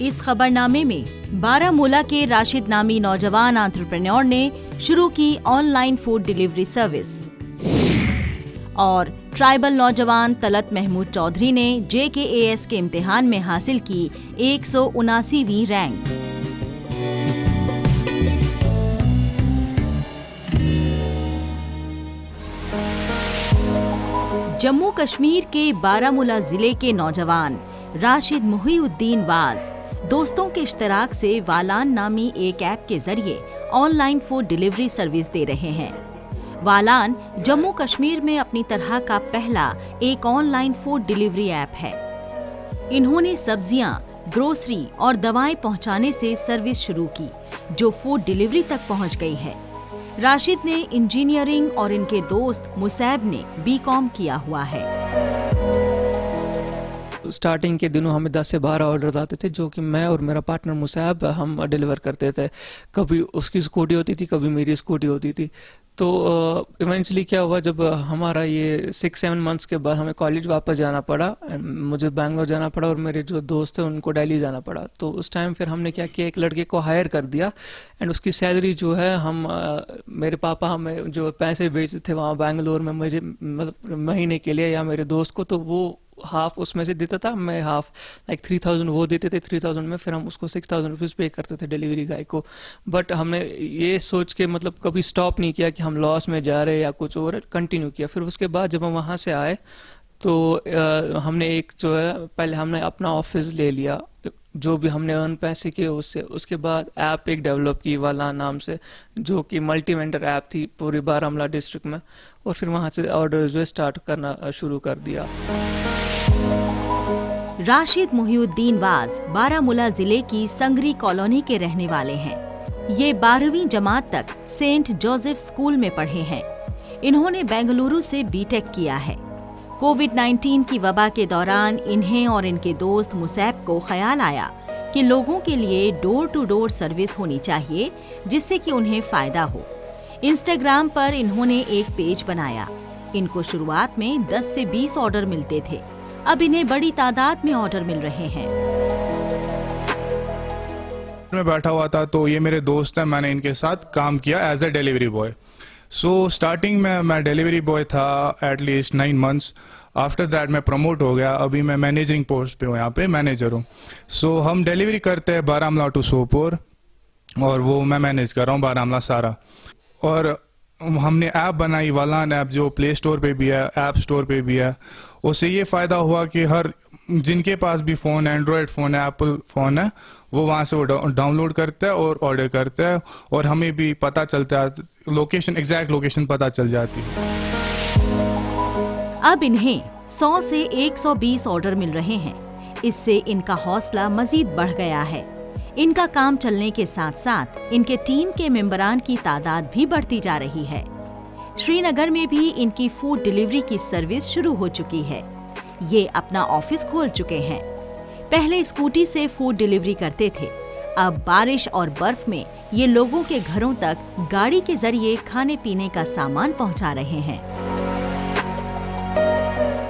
इस खबरनामे में बारामूला के राशिद नामी नौजवान एंटरप्रेन्योर ने शुरू की ऑनलाइन फूड डिलीवरी सर्विस और ट्राइबल नौजवान तलत महमूद चौधरी ने JKAS के इम्तिहान में हासिल की 179वीं रैंक। जम्मू कश्मीर के बारामूला जिले के नौजवान राशिद मुहीउद्दीन वाज दोस्तों के इश्तराक से वालान नामी एक ऐप के जरिए ऑनलाइन फूड डिलीवरी सर्विस दे रहे हैं। वालान जम्मू कश्मीर में अपनी तरह का पहला एक ऑनलाइन फूड डिलीवरी ऐप है। इन्होंने सब्जियां, ग्रोसरी और दवाएं पहुंचाने से सर्विस शुरू की, जो फूड डिलीवरी तक पहुंच गई है। राशिद ने इंजीनियरिंग और इनके दोस्त मुसैब ने BCom किया हुआ है। स्टार्टिंग के दिनों हमें 10 से 12 ऑर्डर आते थे, जो कि मैं और मेरा पार्टनर मुसैब हम डिलीवर करते थे। कभी उसकी स्कूटी होती थी, कभी मेरी स्कूटी होती थी। तो इवेंचुअली क्या हुआ, जब हमारा ये 6-7 मंथ्स के बाद हमें कॉलेज वापस जाना पड़ा, मुझे बैंगलोर जाना पड़ा और मेरे जो दोस्त थे उनको दिल्ली जाना पड़ा। तो उस टाइम फिर हमने क्या किया, एक लड़के को हायर कर दिया एंड उसकी सैलरी जो है हम मेरे पापा हमें जो पैसे भेजते थे वहाँ बैंगलोर में मुझे मतलब महीने के लिए या मेरे दोस्त को, तो वो हाफ उसमें से देता था, मैं हाफ लाइक 3000 वो देते थे। 3000 में फिर हम उसको 6000 रुपीज़ पे करते थे डिलीवरी गाय को। बट हमने ये सोच के मतलब कभी स्टॉप नहीं किया कि हम लॉस में जा रहे हैं या कुछ और, कंटिन्यू किया। फिर उसके बाद जब हम वहाँ से आए तो हमने एक जो है पहले हमने अपना ऑफिस ले लिया, जो भी हमने अर्न पैसे किए उससे। उसके बाद ऐप एक डेवलप की वाला नाम से, जो कि मल्टी वेंडर ऐप थी पूरी बारामूला डिस्ट्रिक्ट में, और फिर वहाँ से ऑर्डर जो है स्टार्ट करना शुरू कर दिया। राशिद मुहीउद्दीन वाज बारामूला जिले की संगरी कॉलोनी के रहने वाले हैं। ये 12वीं जमात तक सेंट जोसेफ स्कूल में पढ़े हैं। इन्होंने बेंगलुरु से BTech किया है। कोविड-19 की वबा के दौरान इन्हें और इनके दोस्त मुसैब को ख्याल आया कि लोगों के लिए डोर टू डोर सर्विस होनी चाहिए, जिससे कि उन्हें फायदा हो। इंस्टाग्राम पर इन्होंने एक पेज बनाया। इनको शुरुआत में 10 से 20 ऑर्डर मिलते थे, अब इन्हें बड़ी तादाद में ऑर्डर मिल रहे हैं। मैं बैठा हुआ था तो ये मेरे दोस्त हैं, मैंने इनके साथ काम किया as a delivery boy. So starting में मैं डिलीवरी बॉय था एटलीस्ट 9 मंथ्स। आफ्टर दैट मैं प्रमोट हो गया, अभी मैं मैनेजिंग पोस्ट पे हूँ, यहाँ पे मैनेजर हूँ। सो हम डिलीवरी करते हैं बारामूला टू सोपोर, और वो मैं मैनेज कर रहा हूँ बारामूला सारा। और हमने ऐप बनाई वालान ऐप, जो प्ले स्टोर पे भी है, ऐप स्टोर पे भी है। उससे ये फ़ायदा हुआ कि हर जिनके पास भी फ़ोन है, एंड्रॉयड फ़ोन है, एप्पल फ़ोन है, वो वहाँ से वो डाउनलोड करता है और ऑर्डर करता है, और हमें भी पता चलता है, लोकेशन एग्जैक्ट लोकेशन पता चल जाती है। अब इन्हें 100 से 120 ऑर्डर मिल रहे हैं। इससे इनका हौसला मजीद बढ़ गया है। इनका काम चलने के साथ साथ इनके टीम के मेंबरान की तादाद भी बढ़ती जा रही है। श्रीनगर में भी इनकी फूड डिलीवरी की सर्विस शुरू हो चुकी है। ये अपना ऑफिस खोल चुके हैं। पहले स्कूटी से फूड डिलीवरी करते थे, अब बारिश और बर्फ में ये लोगों के घरों तक गाड़ी के जरिए खाने पीने का सामान पहुंचा रहे हैं।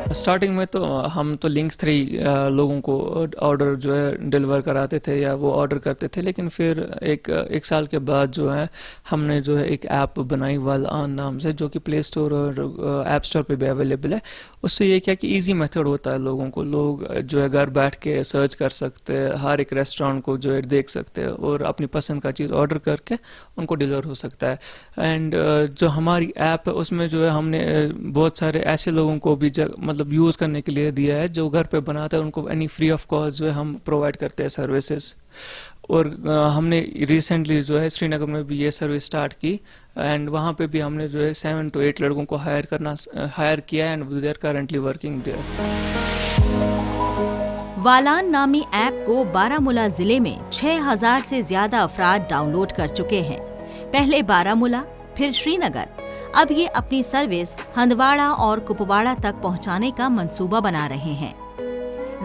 स्टार्टिंग में तो हम तो लिंक्स थ्री लोगों को ऑर्डर जो है डिलीवर कराते थे या वो ऑर्डर करते थे, लेकिन फिर एक साल के बाद जो है हमने जो है एक ऐप बनाई वालान नाम से, जो कि प्ले स्टोर और ऐप स्टोर पे भी अवेलेबल है। उससे ये क्या कि इजी मेथड होता है, लोगों को लोग जो है घर बैठ के सर्च कर सकते हैं, हर एक रेस्टोरेंट को जो है देख सकते हैं और अपनी पसंद का चीज़ ऑर्डर करके उनको डिलीवर हो सकता है। एंड जो हमारी ऐप है उसमें जो है हमने बहुत सारे ऐसे लोगों को भी मतलब यूज़ करने के लिए दिया है, जो घर पे बनाते हैं, उनको एनी फ्री ऑफ कॉस्ट जो है हम प्रोवाइड करते हैं सर्विसेज। और हमने रिसेंटली जो है श्रीनगर में भी ये सर्विस स्टार्ट की एंड वहाँ पे भी हमने जो है 7 to 8 लड़कों को हायर किया and they are currently working there. वालान नामी ऐप को बारामूला जिले में 6000 से ज्यादा अफराद डाउनलोड कर चुके हैं। पहले बारामूला, फिर श्रीनगर। अब ये अपनी सर्विस हंदवाड़ा और कुपवाड़ा तक पहुंचाने का मंसूबा बना रहे हैं।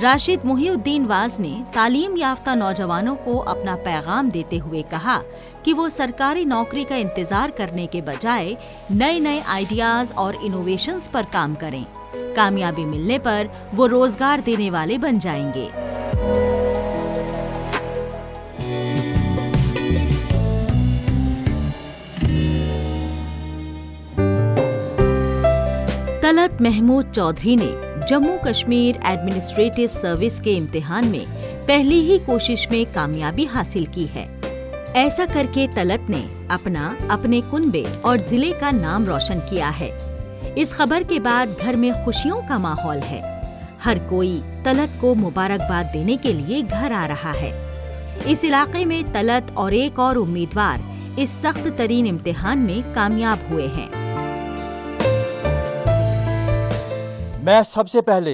राशिद मुहीउद्दीन वाज ने तालीम याफ्ता नौजवानों को अपना पैगाम देते हुए कहा कि वो सरकारी नौकरी का इंतजार करने के बजाय नए नए आइडियाज और इनोवेशंस पर काम करें। कामयाबी मिलने पर वो रोजगार देने वाले बन जाएंगे। तलत महमूद चौधरी ने जम्मू कश्मीर एडमिनिस्ट्रेटिव सर्विस के इम्तिहान में पहली ही कोशिश में कामयाबी हासिल की है। ऐसा करके तलत ने अपने कुनबे और जिले का नाम रोशन किया है। इस खबर के बाद घर में खुशियों का माहौल है। हर कोई तलत को मुबारकबाद देने के लिए घर आ रहा है। इस इलाके में तलत और एक और उम्मीदवार इस सख्त तरीन इम्तिहान में कामयाब हुए हैं। मैं सबसे पहले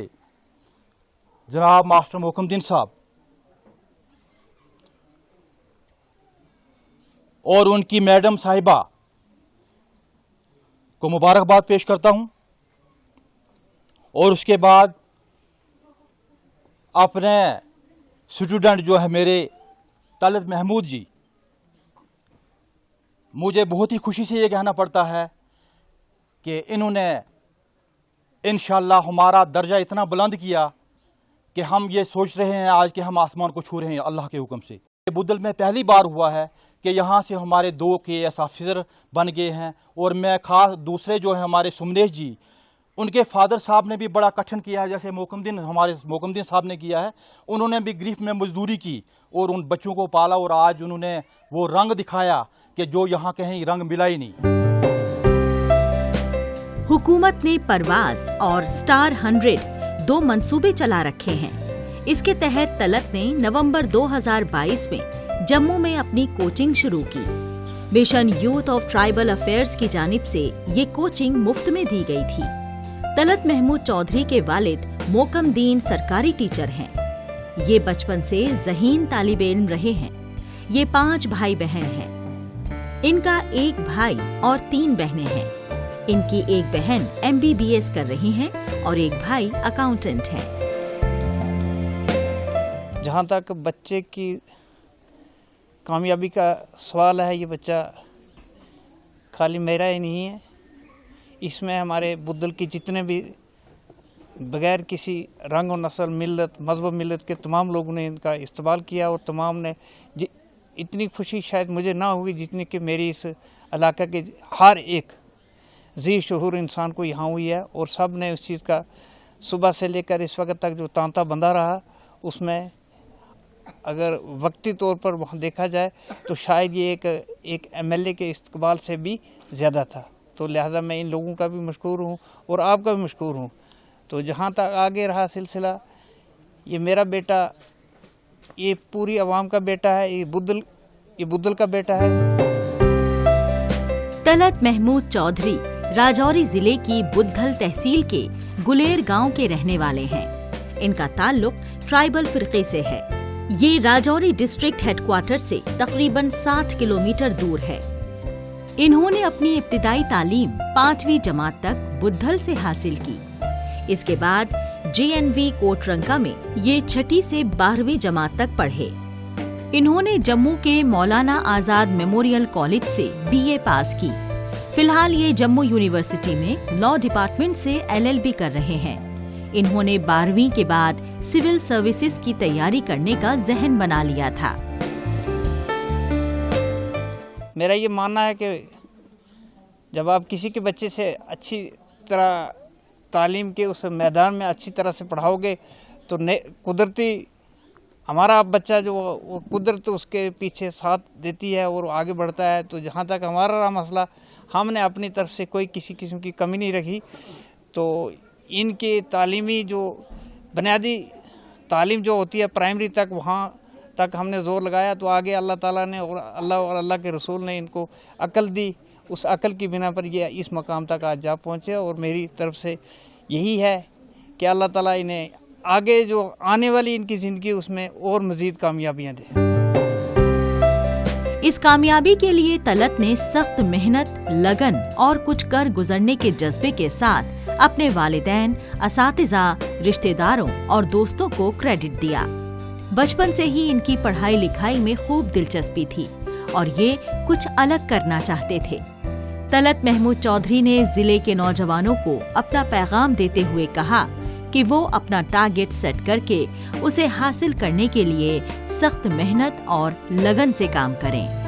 जनाब मास्टर मोकमदीन साहब और उनकी मैडम साहिबा को मुबारकबाद पेश करता हूं और उसके बाद अपने स्टूडेंट जो है मेरे तलत महमूद जी, मुझे बहुत ही खुशी से ये कहना पड़ता है कि इन्होंने इंशाअल्लाह हमारा दर्जा इतना बुलंद किया कि हम ये सोच रहे हैं आज कि हम आसमान को छू रहे हैं अल्लाह के हुक्म से। बुद्धल में पहली बार हुआ है कि यहाँ से हमारे 2 KAS ऑफिसर बन गए हैं और मैं खास दूसरे जो है हमारे सुमनेश जी, उनके फादर साहब ने भी बड़ा कठिन किया है, जैसे हमारे मोकमदीन साहब ने किया है। उन्होंने भी ग्रीफ में मजदूरी की और उन बच्चों को पाला और आज उन्होंने वो रंग दिखाया कि जो यहाँ कहीं रंग मिला ही नहीं। हुकूमत ने परवाज और स्टार 100 2 मंसूबे चला रखे हैं। इसके तहत तलत ने नवंबर 2022 में जम्मू में अपनी कोचिंग शुरू की। Mission youth of tribal affairs की जानिब से ये कोचिंग मुफ्त में दी गई थी। तलत महमूद चौधरी के वालिद मोकमदीन सरकारी टीचर हैं। ये बचपन से ज़हीन तालिबे इल्म रहे हैं। ये 5 भाई बहन हैं। इनका एक भाई और 3 बहनें हैं। इनकी एक बहन MBBS कर रही हैं और एक भाई अकाउंटेंट हैं। जहाँ तक बच्चे की कामयाबी का सवाल है, ये बच्चा खाली मेरा ही नहीं है। इसमें हमारे बुद्धल की जितने भी बगैर किसी रंग और नस्ल, मिल्लत, मजहब, मिल्लत के तमाम लोगों ने इनका इस्तेमाल किया और तमाम ने इतनी खुशी शायद मुझे ना हुई जितनी कि मेरी इस इलाके के हर एक जी शहूर इंसान को यहाँ हुई है। और सब ने उस चीज़ का सुबह से लेकर इस वक्त तक जो तांता बंधा रहा, उसमें अगर वक्ती तौर पर वहाँ देखा जाए तो शायद ये एक MLA के इस्तकबाल से भी ज़्यादा था। तो लिहाजा मैं इन लोगों का भी मशकूर हूँ और आपका भी मशकूर हूँ। तो जहाँ तक आगे रहा सिलसिला, ये मेरा बेटा, ये पूरी आवाम का बेटा है, ये बुद्धल का बेटा है। तलत महमूद चौधरी राजौरी जिले की बुद्धल तहसील के गुलेर गांव के रहने वाले हैं। इनका ताल्लुक ट्राइबल फिरके से है। ये राजौरी डिस्ट्रिक्ट हेडक्वार्टर से तकरीबन 60 किलोमीटर दूर है। इन्होंने अपनी इब्तिदाई तालीम 5वीं जमात तक बुद्धल से हासिल की। इसके बाद JNV कोटरंका में ये 6ठी से 12वीं जमात तक पढ़े। इन्होंने जम्मू के मौलाना आजाद मेमोरियल कॉलेज से BA पास की। फिलहाल ये जम्मू यूनिवर्सिटी में लॉ डिपार्टमेंट से LLB कर रहे हैं। इन्होंने 12वीं के बाद सिविल सर्विसेज की तैयारी करने का ज़हन बना लिया था। मेरा ये मानना है कि जब आप किसी के बच्चे से अच्छी तरह तालीम के उस मैदान में अच्छी तरह से पढ़ाओगे तो कुदरती हमारा बच्चा जो वो कुदरत उसके पीछे साथ देती है और आगे बढ़ता है। तो जहाँ तक हमारा रहा मसला, हमने अपनी तरफ से कोई किसी किस्म की कमी नहीं रखी। तो इनके तालीमी जो बुनियादी तालीम जो होती है प्राइमरी तक, वहाँ तक हमने ज़ोर लगाया। तो आगे अल्लाह ताला ने और अल्लाह के रसूल ने इनको अकल दी। उस अकल की बिना पर ये इस मकाम तक आज जा पहुँचे। और मेरी तरफ से यही है कि अल्लाह ताला इन्हें आगे जो आने वाली इनकी ज़िंदगी उसमें और मज़ीद कामयाबियाँ दें। इस कामयाबी के लिए तलत ने सख्त मेहनत, लगन और कुछ कर गुजरने के जज्बे के साथ अपने वालिदैन, असातिज़ा, रिश्तेदारों और दोस्तों को क्रेडिट दिया। बचपन से ही इनकी पढ़ाई लिखाई में खूब दिलचस्पी थी और ये कुछ अलग करना चाहते थे। तलत महमूद चौधरी ने जिले के नौजवानों को अपना पैगाम देते हुए कहा कि वो अपना टारगेट सेट करके उसे हासिल करने के लिए सख्त मेहनत और लगन से काम करें।